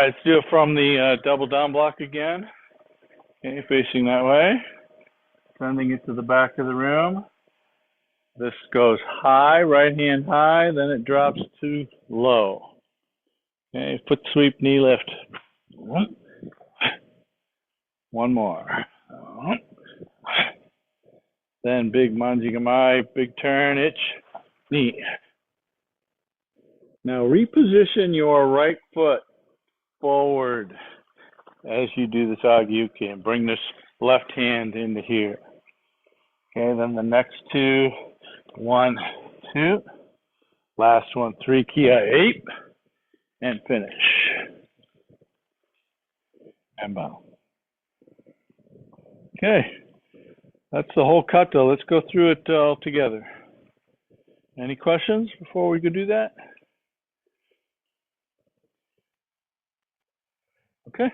right, let's do it from the double down block again. Okay, facing that way. Sending it to the back of the room. This goes high, right hand high, then it drops to low. Okay, foot sweep, knee lift. One more. Then big manjigamai, big turn, itch, knee. Now reposition your right foot forward as you do the Tag-Yuki and bring this left hand into here. Okay, then the next two, 1, 2. Last one, 3, Kia, 8. And finish. And bow. Okay, that's the whole kata. Let's go through it all together. Any questions before we go do that? Okay.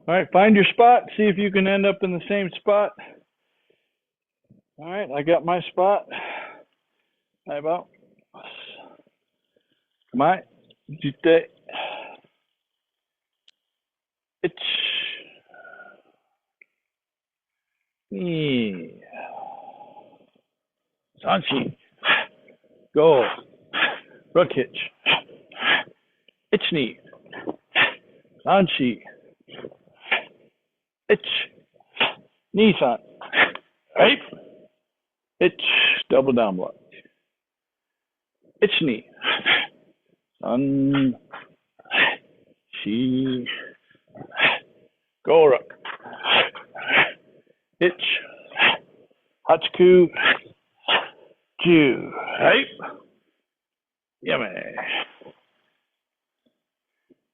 All right, find your spot. See if you can end up in the same spot. All right, I got my spot. How about? My jitte. Itch. Knee. Sanchi. Go. Rook hitch. Itch knee. Sanchi. Itch. Knee san. Right. Itch. Double down block. Itch knee. San. Shi. Go rook. Itch. Hachiku. Ju. Right. Yummy.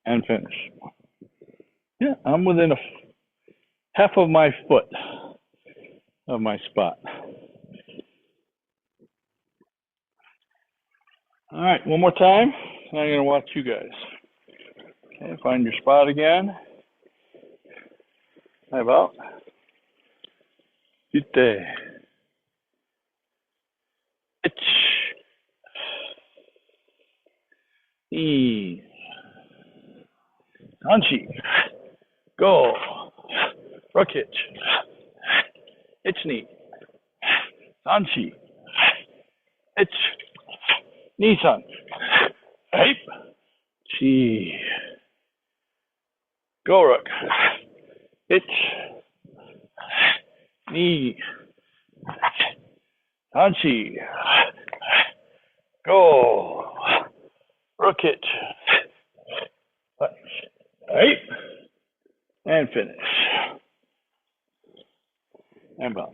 And finish. Yeah, I'm within a half of my foot of my spot. All right, one more time. And I'm going to watch you guys. Okay, find your spot again. How about? Jitte. Itch. E. Hanchi. Go. Rook hitch. Itch knee. Hanchi. Itch. Nissan. Right. Chi. Go rook. Itch. Knee. Hanchi. Go. Rook hitch. Right. And finish. And bow.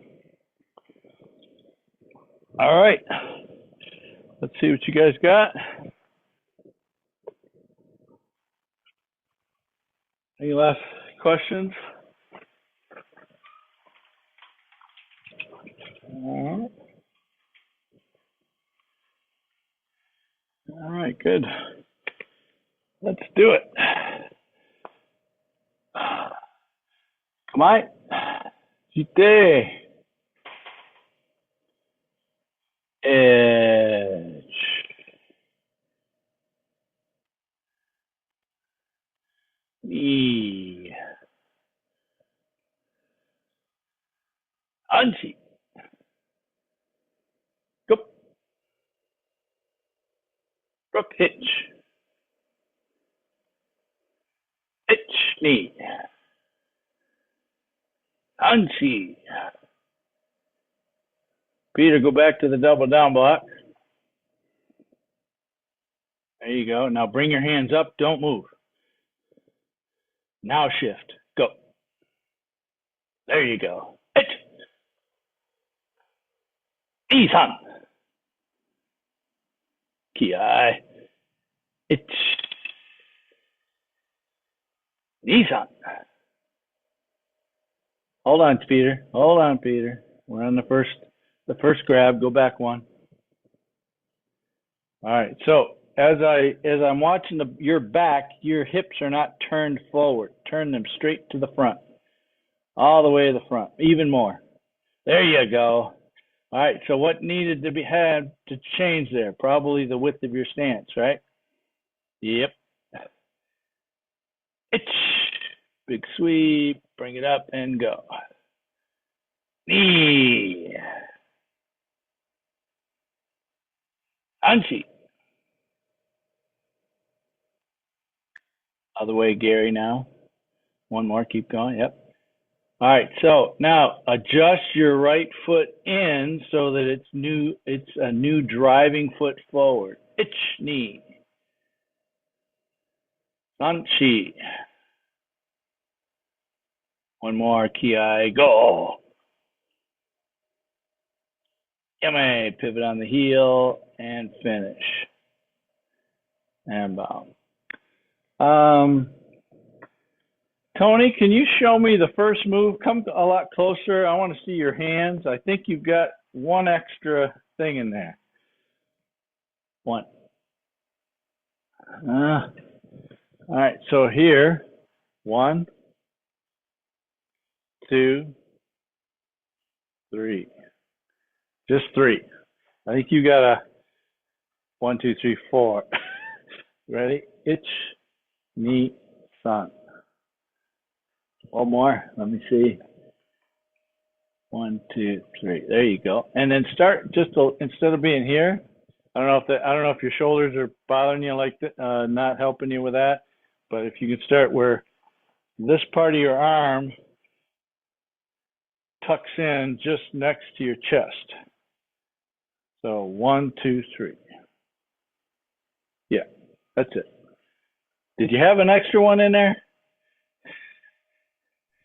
All right. Let's see what you guys got. Any last questions? All right, good. Let's do it. Come on. Jitte. Edge. Knee. Anchi. Go. Rook hitch. Hitch knee. Anchi. Peter, go back to the double down block. There you go. Now bring your hands up. Don't move. Now shift. Go. There you go. It. Isan. Ki. It. Isan. Hold on, Peter. Hold on, Peter. We're on the first grab. Go back one. All right. So as I'm watching your back, your hips are not turned forward. Turn them straight to the front, all the way to the front, even more. There you go. All right. So what needed to be had to change there? Probably the width of your stance, right? Yep. big sweep, bring it up and go. Knee. Anchi. Other way, Gary, now. One more, keep going, yep. All right, so now adjust your right foot in so that it's a new driving foot forward. Ich, knee. Anchi. One more, Ki, go. Yame, pivot on the heel and finish. And bound. Tony, can you show me the first move? Come a lot closer. I want to see your hands. I think you've got one extra thing in there. One. All right, so here, 1, 2, 3. Just 3. I think you got a 1, 2, 3, 4. Ready? Ich, ni, san. One more. Let me see. 1, 2, 3. There you go. And then start just instead of being here. I don't know if your shoulders are bothering you like that, not helping you with that. But if you could start where this part of your arm tucks in just next to your chest. So 1, 2, 3. Yeah, that's it. Did you have an extra one in there?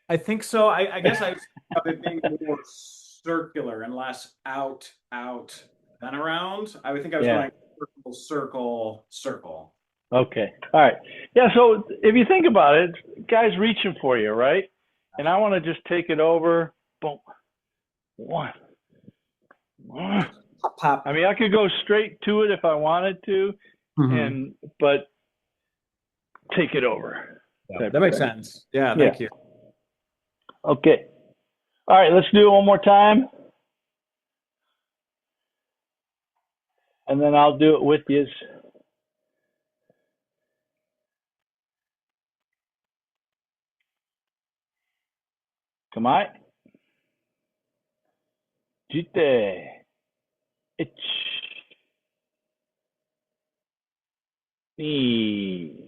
I think so. I guess I was of it being more circular and less out, then around. I would think I was going circle. Okay. All right. Yeah, so if you think about it, guy's reaching for you, right? And I want to just take it over. Boom. 1. Pop. I mean, I could go straight to it if I wanted to, but take it over. Yeah, that makes sense. Yeah, thank you. Okay. All right, let's do it one more time. And then I'll do it with you. Come on. Jitte. Ich. Ni.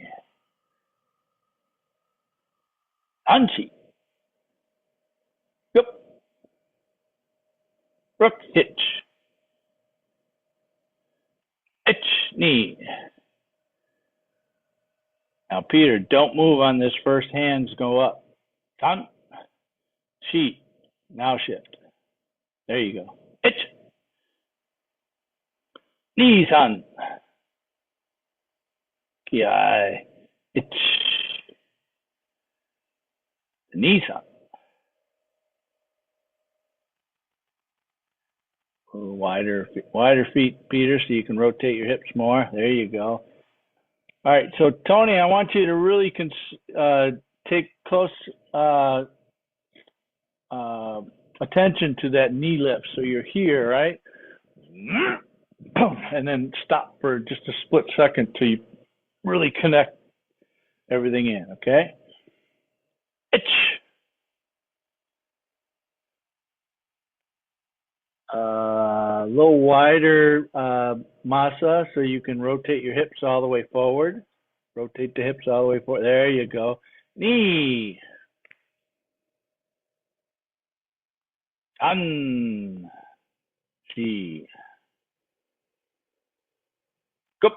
Anchi. Yup. Rook, hitch. Ich, knee. Now, Peter, don't move on this first hands go up. Tan. Chi. Now shift. There you go. Ich. Knee, san. Ki. Ich. Knee, san. Wider feet, Peter, so you can rotate your hips more. There you go. All right, so Tony, I want you to really take close attention to that knee lift. So you're here, right? And then stop for just a split second till you really connect everything in, okay? Itch. A little wider masa so you can rotate your hips all the way forward. Rotate the hips all the way forward. There you go. Knee. An. Chi. Go.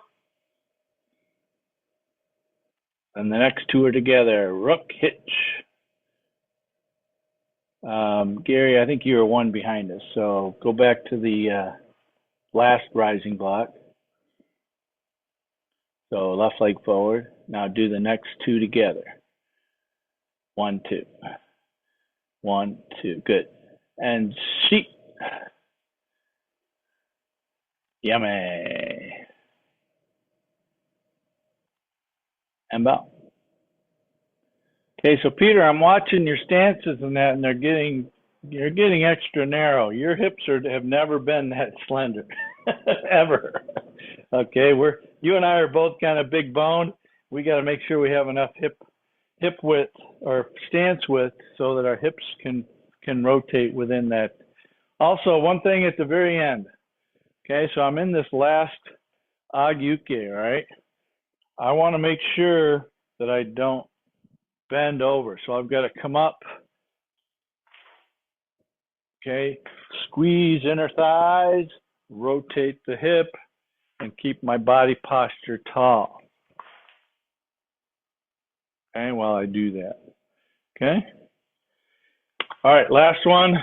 And the next two are together. Rook, hitch. Gary, I think you were one behind us, so go back to the last rising block. So left leg forward. Now do the next two together. 1, 2. 1, 2. Good. And sheet. Yummy. And bow. Okay, so Peter, I'm watching your stances and that, and you're getting extra narrow. Your hips have never been that slender, ever. Okay, you and I are both kind of big boned. We got to make sure we have enough hip hip width or stance width so that our hips can rotate within that. Also, one thing at the very end. Okay, so I'm in this last agyuke, right? I want to make sure that I don't bend over. So I've got to come up, okay, squeeze inner thighs, rotate the hip, and keep my body posture tall. Okay, while I do that. Okay? All right, last one.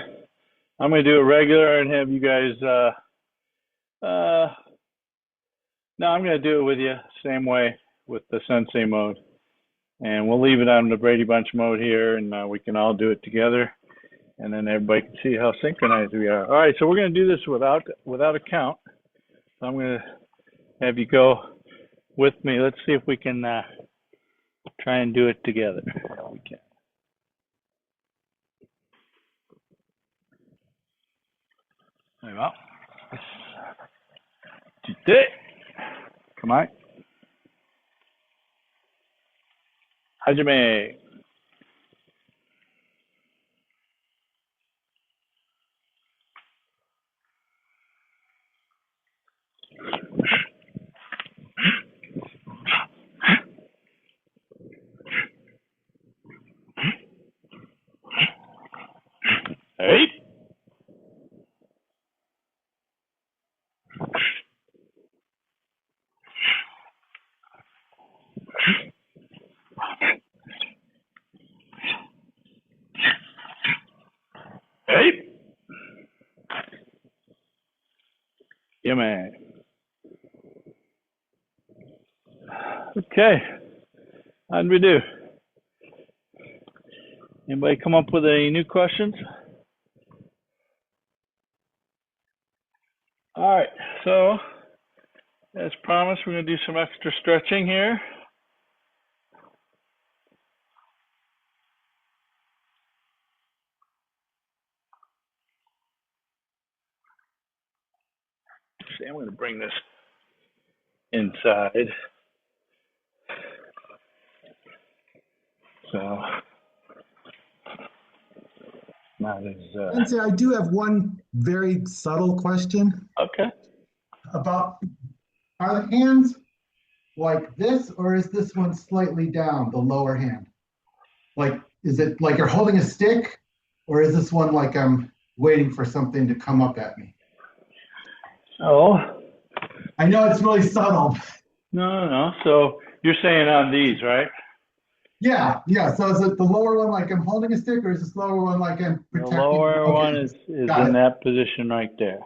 I'm going to do a regular and have you guys, no, I'm going to do it with you, same way with the sensei mode. And we'll leave it on the Brady Bunch mode here, and we can all do it together. And then everybody can see how synchronized we are. All right, so we're going to do this without a count. So I'm going to have you go with me. Let's see if we can try and do it together. We can. There we go. Jitte. Come on. Hajime. Hey. Hey. Yeah, man. Okay. How did we do? Anybody come up with any new questions? All right. So, as promised, we're going to do some extra stretching here. See, I'm going to bring this inside. So, not as. Sensei, I do have one very subtle question Okay. about, are the hands like this, or is this one slightly down, the lower hand? Like, is it like you're holding a stick, or is this one like I'm waiting for something to come up at me? Oh. I know it's really subtle. No. So you're saying on these, right? Yeah. So is it the lower one like I'm holding a stick, or is this lower one like I'm protecting? The lower Okay. one is in that position right there.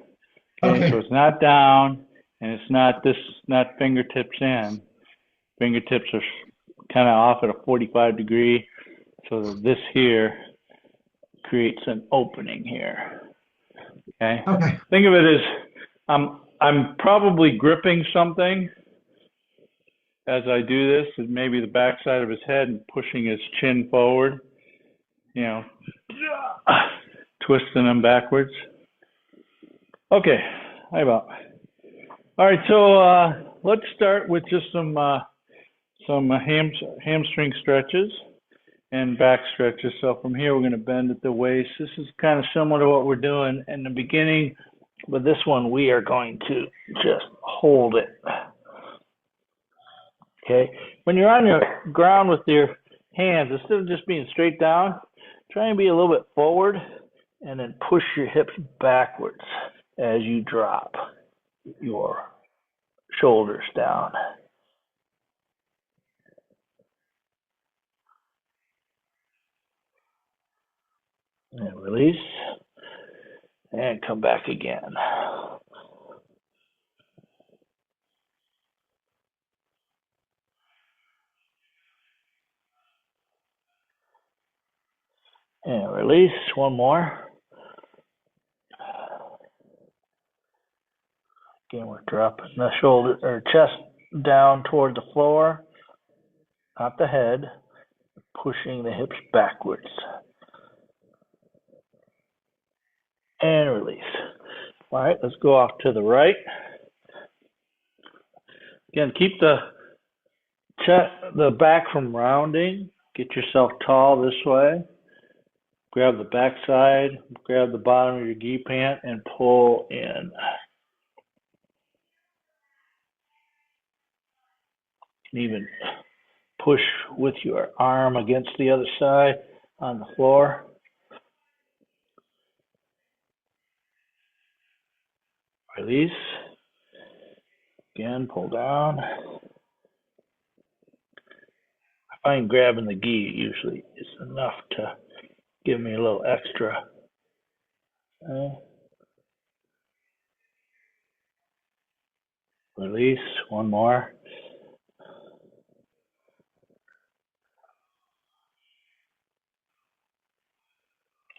Okay. So it's not down, and it's not fingertips in. Fingertips are kind of off at a 45 degree, so that this here creates an opening here. Okay. Think of it as I'm probably gripping something as I do this, and maybe the backside of his head and pushing his chin forward, twisting them backwards. Okay, how about? All right, so let's start with just some hamstring stretches and back stretches. So from here, we're going to bend at the waist. This is kind of similar to what we're doing in the beginning, but this one we are going to just hold it. Okay, when you're on your ground with your hands, instead of just being straight down, try and be a little bit forward and then push your hips backwards as you drop your shoulders down. And release. And come back again. And release. One more. Again, we're dropping the shoulder or chest down toward the floor, not the head, pushing the hips backwards. And release. All right, let's go off to the right. Again, keep the back from rounding. Get yourself tall this way. Grab the back side, grab the bottom of your gi pant, and pull in. You can even push with your arm against the other side on the floor. Release. Again, pull down. I find grabbing the gi usually is enough to give me a little extra. Okay. Release. One more.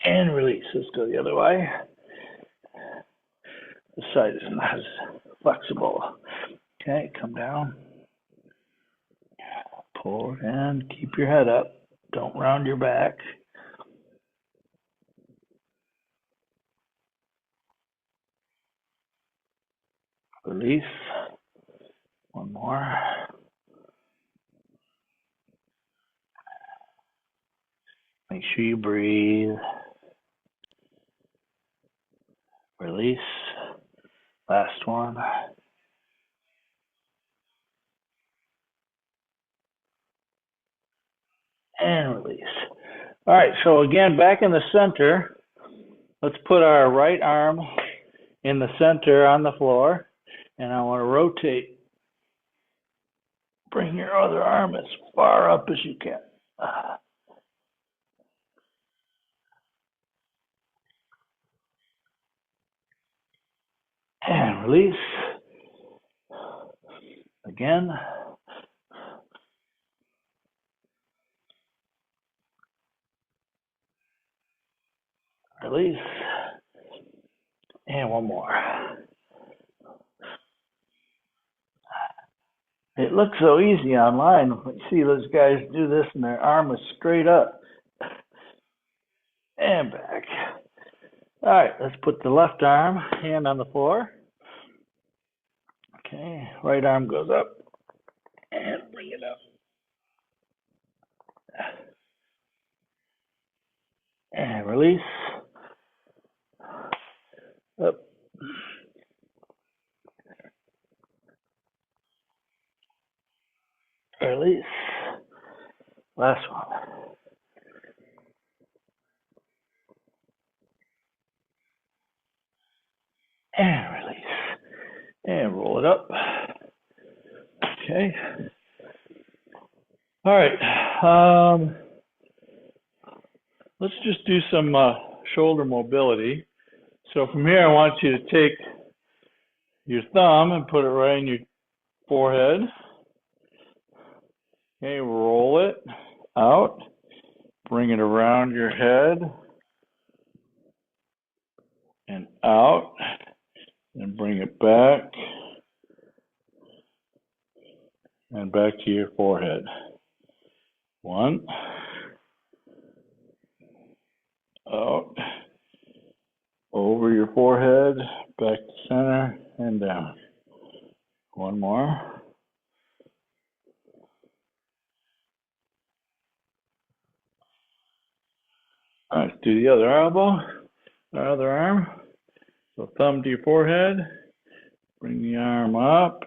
And release. Let's go the other way. This side is not as flexible. Okay, come down. Pull in. Keep your head up. Don't round your back. Release. One more. Make sure you breathe. Release. Last one. And release. All right, so again, back in the center, let's put our right arm in the center on the floor, and I want to rotate. Bring your other arm as far up as you can. And release. Again. Release. And one more. It looks so easy online. You see those guys do this and their arm is straight up. And back. All right, let's put the left arm, hand on the floor. Okay, right arm goes up. And bring it up. And release. Up. Release. Last one. And release. And roll it up. Okay. All right. Let's just do some shoulder mobility. So from here, I want you to take your thumb and put it right in your forehead. Okay, roll it out. Bring it around your head and out. And bring it back and back to your forehead. One. Out. Over your forehead, back to center, and down. One more. All right, let's do the other elbow, our other arm. So thumb to your forehead, bring the arm up,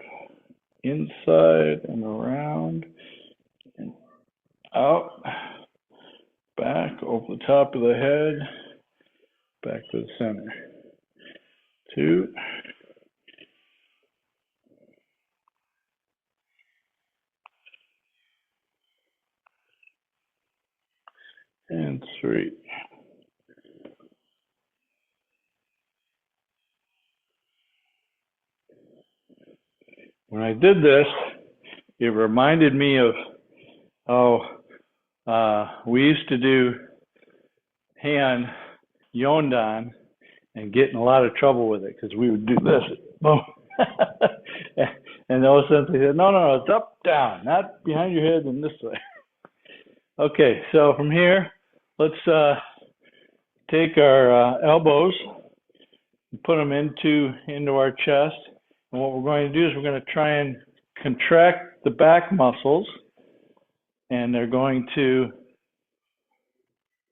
inside and around, and out, back, over the top of the head, back to the center. 2. And 3. When I did this, it reminded me of how we used to do hand yondan and get in a lot of trouble with it because we would do this. Boom. And all of a sudden they said, no, it's up, down, not behind your head and this way. Okay, so from here, let's take our elbows and put them into our chest. And what we're going to do is we're going to try and contract the back muscles and they're going to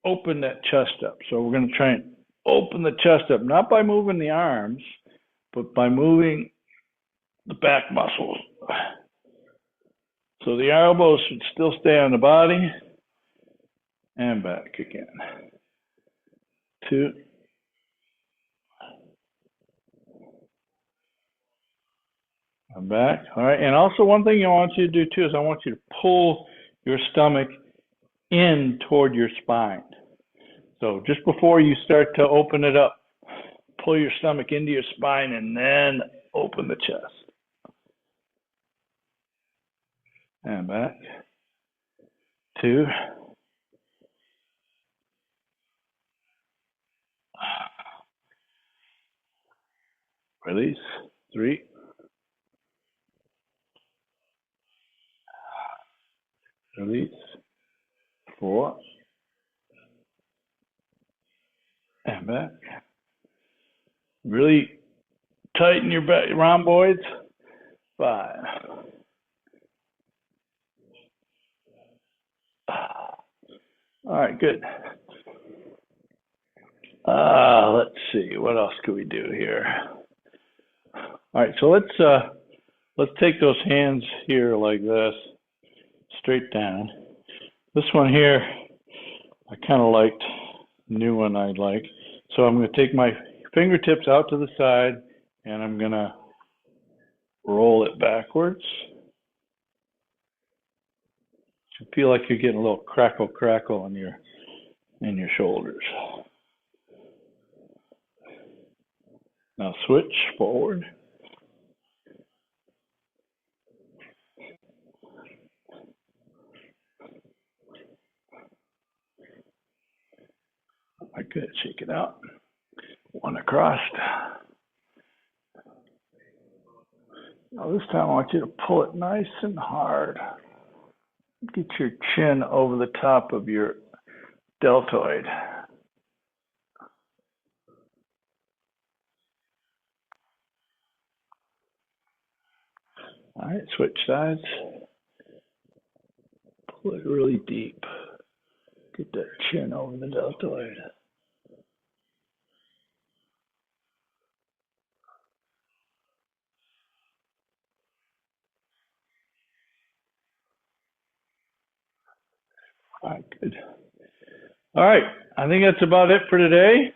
open that chest up. So we're going to try and open the chest up, not by moving the arms, but by moving the back muscles. So the elbows should still stay on the body, and back again. 2. I'm back. All right. And also one thing I want you to do too is I want you to pull your stomach in toward your spine. So just before you start to open it up, pull your stomach into your spine and then open the chest. And back. 2. Release. 3. Release. 4. And back. Really tighten your back, rhomboids. 5. All right, good. Let's see, what else could we do here? All right, so let's take those hands here like this, straight down. This one here, I kind of liked, new one I like. So I'm going to take my fingertips out to the side, and I'm going to roll it backwards. You feel like you're getting a little crackle in your shoulders. Now switch forward. Good, shake it out. One across. Now this time I want you to pull it nice and hard. Get your chin over the top of your deltoid. All right, switch sides. Pull it really deep. Get that chin over the deltoid. All right, good. All right, I think that's about it for today.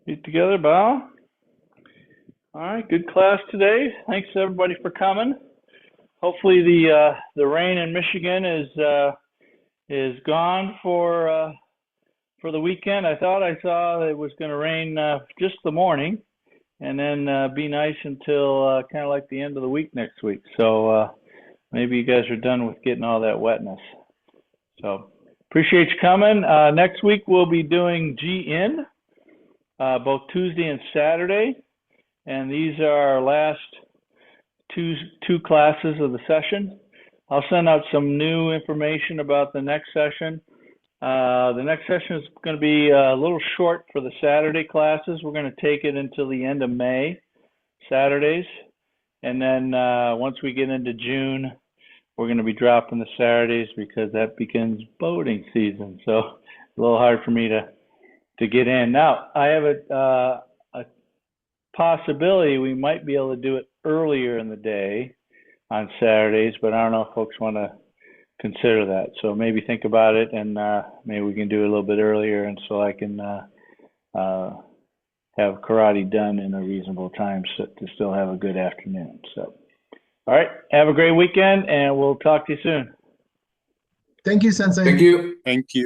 Get together, bow. All right, good class today. Thanks everybody for coming. Hopefully the rain in Michigan is gone for the weekend. I thought I saw it was going to rain just the morning, and then be nice until kind of like the end of the week next week. So maybe you guys are done with getting all that wetness. So appreciate you coming. Next week we'll be doing G-In, both Tuesday and Saturday, and these are our last two classes of the session. I'll send out some new information about the next session. The next session is going to be a little short for the Saturday classes. We're going to take it until the end of May, Saturdays. And then once we get into June, we're going to be dropping the Saturdays because that begins boating season. So a little hard for me to get in. Now, I have a possibility we might be able to do it earlier in the day on Saturdays, but I don't know if folks want to consider that. So maybe think about it, and maybe we can do it a little bit earlier, and so I can have karate done in a reasonable time so to still have a good afternoon. So, all right, have a great weekend, and we'll talk to you soon. Thank you, Sensei. Thank you. Thank you.